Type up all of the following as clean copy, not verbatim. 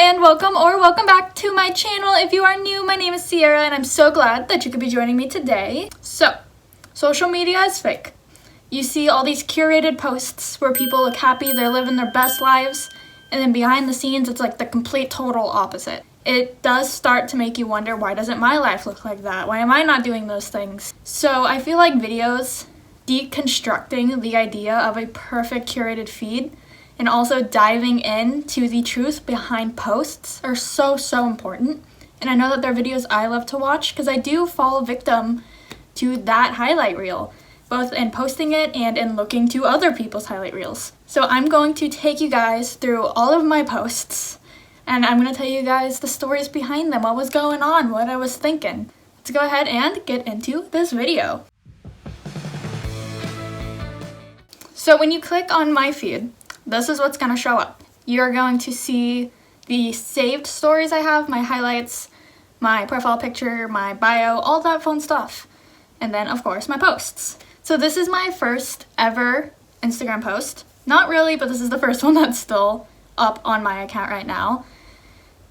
and welcome back to my channel. If you are new, my name is Sierra and I'm so glad that you could be joining me today. So, social media is fake. You see all these curated posts where people look happy, they're living their best lives, and then behind the scenes it's like the complete total opposite. It does start to make you wonder, why doesn't my life look like that? Why am I not doing those things? So I feel like videos deconstructing the idea of a perfect curated feed and also diving into the truth behind posts are so important. And I know that they're videos I love to watch because I do fall victim to that highlight reel, both in posting it and in looking to other people's highlight reels. So I'm going to take you guys through all of my posts and I'm going to tell you guys the stories behind them, what was going on, what I was thinking. Let's go ahead and get into this video. So when you click on my feed, this is what's going to show up. You're going to see the saved stories I have, my highlights, my profile picture, my bio, all that fun stuff. And then, of course, my posts. So this is my first ever Instagram post. Not really, but this is the first one that's still up on my account right now.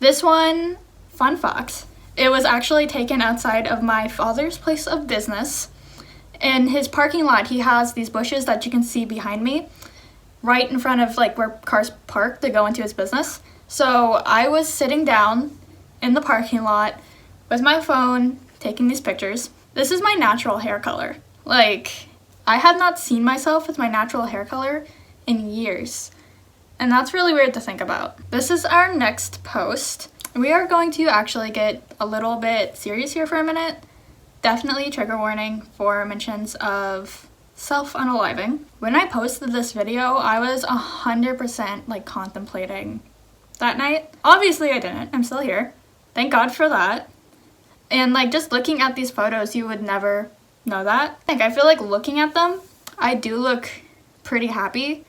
This one, fun fact, it was actually taken outside of my father's place of business. In his parking lot, he has these bushes that you can see behind me, right in front of like where cars park to go into his business. So I was sitting down in the parking lot with my phone, taking these pictures. This is my natural hair color. Like, I have not seen myself with my natural hair color in years. And that's really weird to think about. This is our next post. We are going to actually get a little bit serious here for a minute. Definitely trigger warning for mentions of self-unaliving. When I posted this video, I was 100% like contemplating that night. Obviously I didn't. I'm still here. Thank God for that. And like just looking at these photos, you would never know that. Like I feel like looking at them, I do look pretty happy,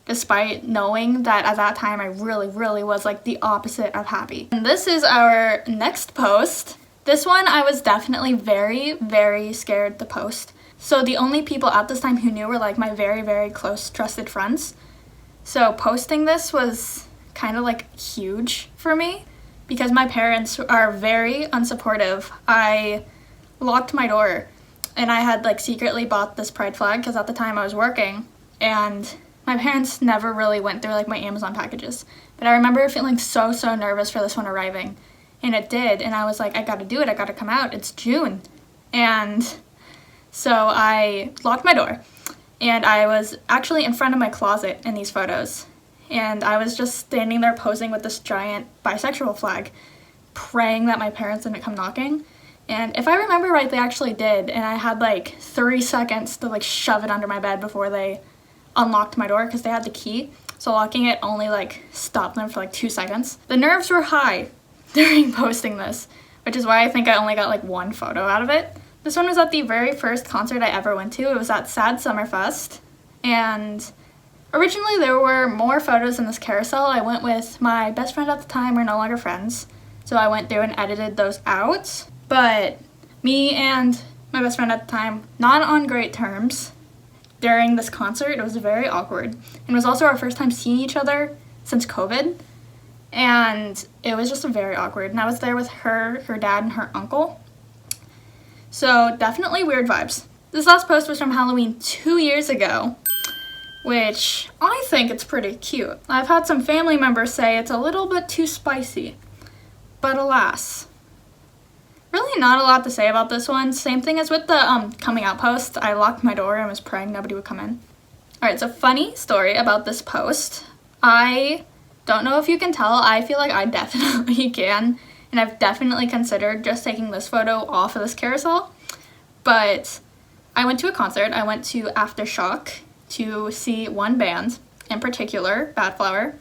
despite knowing that at that time I really was like the opposite of happy. And this is our next post. This one I was definitely very scared to post. So the only people at this time who knew were like my very close trusted friends. So posting this was kind of like huge for me because my parents are very unsupportive. I locked my door and I had like secretly bought this pride flag because at the time I was working and my parents never really went through like my Amazon packages. But I remember feeling so nervous for this one arriving. And it did, and I was like, I gotta do it, I gotta come out, it's June. And so I locked my door, and I was actually in front of my closet in these photos. And I was just standing there posing with this giant bisexual flag, praying that my parents didn't come knocking. And if I remember right, they actually did, and I had like 3 seconds to like shove it under my bed before they unlocked my door, because they had the key. So locking it only like stopped them for like 2 seconds. The nerves were high during posting this, which is why I think I only got like 1 photo out of it. This one was at the very first concert I ever went to. It was at Sad Summerfest, and originally there were more photos in this carousel. I went with my best friend at the time. We're no longer friends, so I went through and edited those out. But me and my best friend at the time, not on great terms during this concert. It was very awkward, and it was also our first time seeing each other since COVID. And it was just very awkward. And I was there with her dad, and her uncle. So definitely weird vibes. This last post was from Halloween 2 years ago, which I think it's pretty cute. I've had some family members say it's a little bit too spicy, but alas. Really not a lot to say about this one. Same thing as with the coming out post. I locked my door and was praying nobody would come in. Alright, so funny story about this post. I don't know if you can tell, I feel like I definitely can, and I've definitely considered just taking this photo off of this carousel, but I went to a concert. I went to Aftershock to see one band in particular, Bad Flower,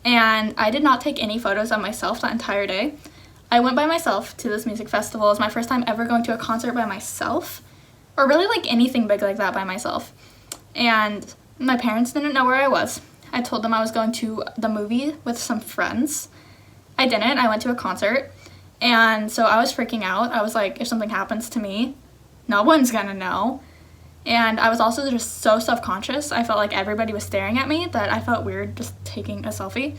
and I did not take any photos of myself that entire day. I went by myself to this music festival. It was my first time ever going to a concert by myself, or really like anything big like that by myself, and my parents didn't know where I was. I told them I was going to the movie with some friends. I didn't. I went to a concert. And so I was freaking out. I was like, if something happens to me, no one's gonna know. And I was also just so self-conscious. I felt like everybody was staring at me that I felt weird just taking a selfie.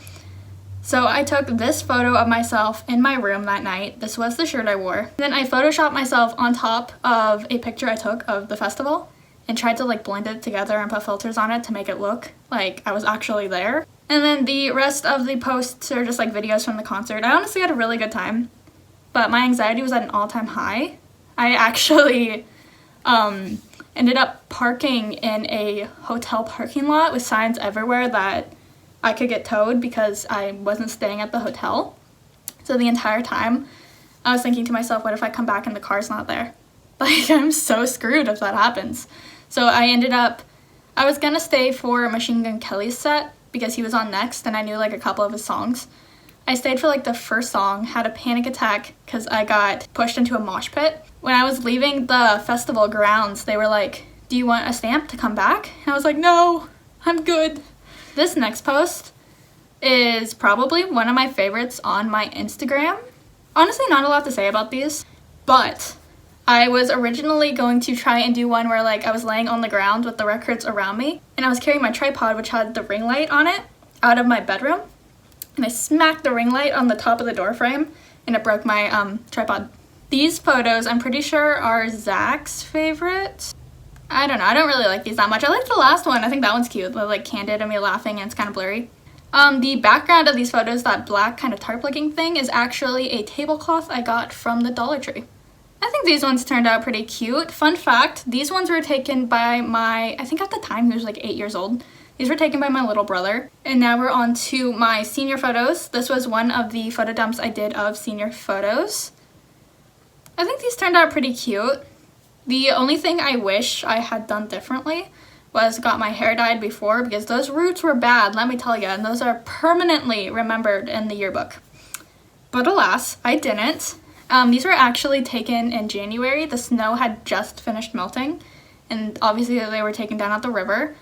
So I took this photo of myself in my room that night. This was the shirt I wore. Then I photoshopped myself on top of a picture I took of the festival and tried to like blend it together and put filters on it to make it look like I was actually there. And then the rest of the posts are just like videos from the concert. I honestly had a really good time, but my anxiety was at an all-time high. I actually ended up parking in a hotel parking lot with signs everywhere that I could get towed because I wasn't staying at the hotel. So the entire time I was thinking to myself, what if I come back and the car's not there? Like, I'm so screwed if that happens. So I was gonna stay for Machine Gun Kelly's set because he was on next and I knew like a couple of his songs. I stayed for like the first song, had a panic attack because I got pushed into a mosh pit. When I was leaving the festival grounds, they were like, do you want a stamp to come back? And I was like, no, I'm good. This next post is probably one of my favorites on my Instagram. Honestly, not a lot to say about these, but I was originally going to try and do one where like I was laying on the ground with the records around me and I was carrying my tripod which had the ring light on it out of my bedroom, and I smacked the ring light on the top of the door frame and it broke my tripod. These photos I'm pretty sure are Zach's favorite. I don't know, I don't really like these that much. I like the last one, I think that one's cute, the like candid and me laughing and it's kind of blurry. The background of these photos, that black kind of tarp looking thing, is actually a tablecloth I got from the Dollar Tree. I think these ones turned out pretty cute. Fun fact, these ones were taken by I think at the time he was like 8 years old. These were taken by my little brother. And now we're on to my senior photos. This was one of the photo dumps I did of senior photos. I think these turned out pretty cute. The only thing I wish I had done differently was got my hair dyed before because those roots were bad, let me tell you, and those are permanently remembered in the yearbook. But alas, I didn't. These were actually taken in January. The snow had just finished melting, and obviously they were taken down at the river,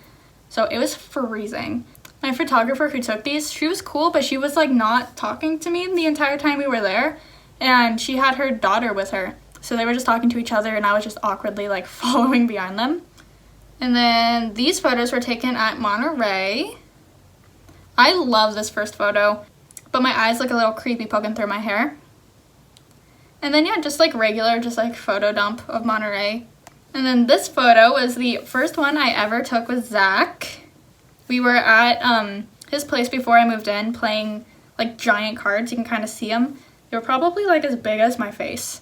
so it was freezing. My photographer who took these, she was cool, but she was like not talking to me the entire time we were there, and she had her daughter with her, so they were just talking to each other and I was just awkwardly like following behind them. And then these photos were taken at Monterey. I love this first photo, but my eyes look a little creepy poking through my hair. And then yeah, just like regular, just like photo dump of Monterey. And then this photo was the first one I ever took with Zach. We were at his place before I moved in playing like giant cards. You can kind of see them. They were probably like as big as my face.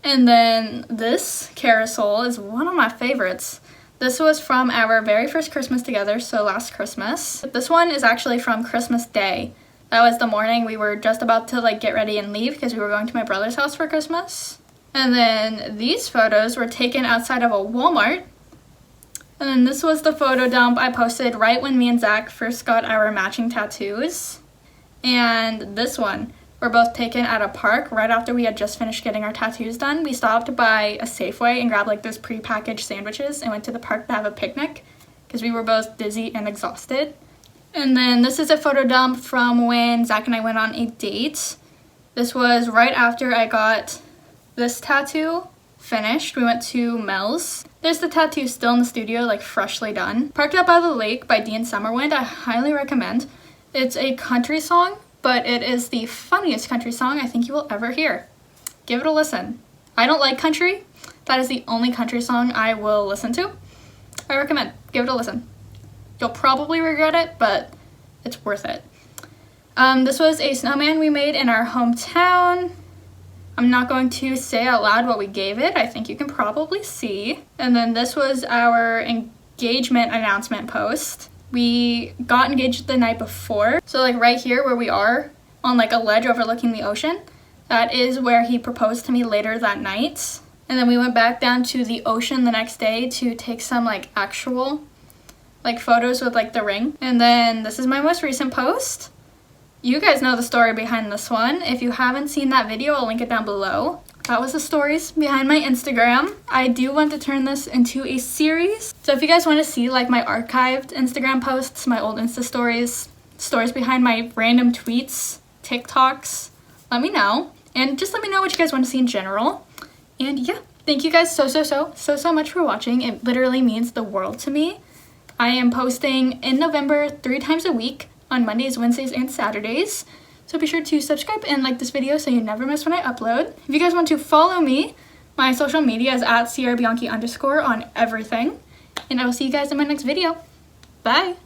And then this carousel is one of my favorites. This was from our very first Christmas together, so last Christmas. This one is actually from Christmas Day. That was the morning we were just about to like get ready and leave because we were going to my brother's house for Christmas. And then these photos were taken outside of a Walmart. And then this was the photo dump I posted right when me and Zach first got our matching tattoos. And this one were both taken at a park right after we had just finished getting our tattoos done. We stopped by a Safeway and grabbed like those pre-packaged sandwiches and went to the park to have a picnic because we were both dizzy and exhausted. And then this is a photo dump from when Zach and I went on a date. This was right after I got this tattoo finished. We went to Mel's. There's the tattoo still in the studio, like freshly done. Parked Out by the Lake by Dean Summerwind, I highly recommend. It's a country song, but it is the funniest country song I think you will ever hear. Give it a listen. I don't like country. That is the only country song I will listen to. I recommend. Give it a listen. You'll probably regret it, but it's worth it. This was a snowman we made in our hometown. I'm not going to say out loud what we gave it. I think you can probably see. And then this was our engagement announcement post. We got engaged the night before. So like right here where we are on like a ledge overlooking the ocean, that is where he proposed to me later that night. And then we went back down to the ocean the next day to take some like actual like photos with like the ring. And then this is my most recent post. You guys know the story behind this one. If you haven't seen that video, I'll link it down below. That was the stories behind my Instagram. I do want to turn this into a series. So if you guys want to see like my archived Instagram posts, my old Insta stories, stories behind my random tweets, TikToks, let me know. And just let me know what you guys want to see in general. And yeah, thank you guys so much for watching. It literally means the world to me. I am posting in November 3 times a week on Mondays, Wednesdays, and Saturdays. So be sure to subscribe and like this video so you never miss when I upload. If you guys want to follow me, my social media is @CiaraBianchi_ on everything. And I will see you guys in my next video. Bye!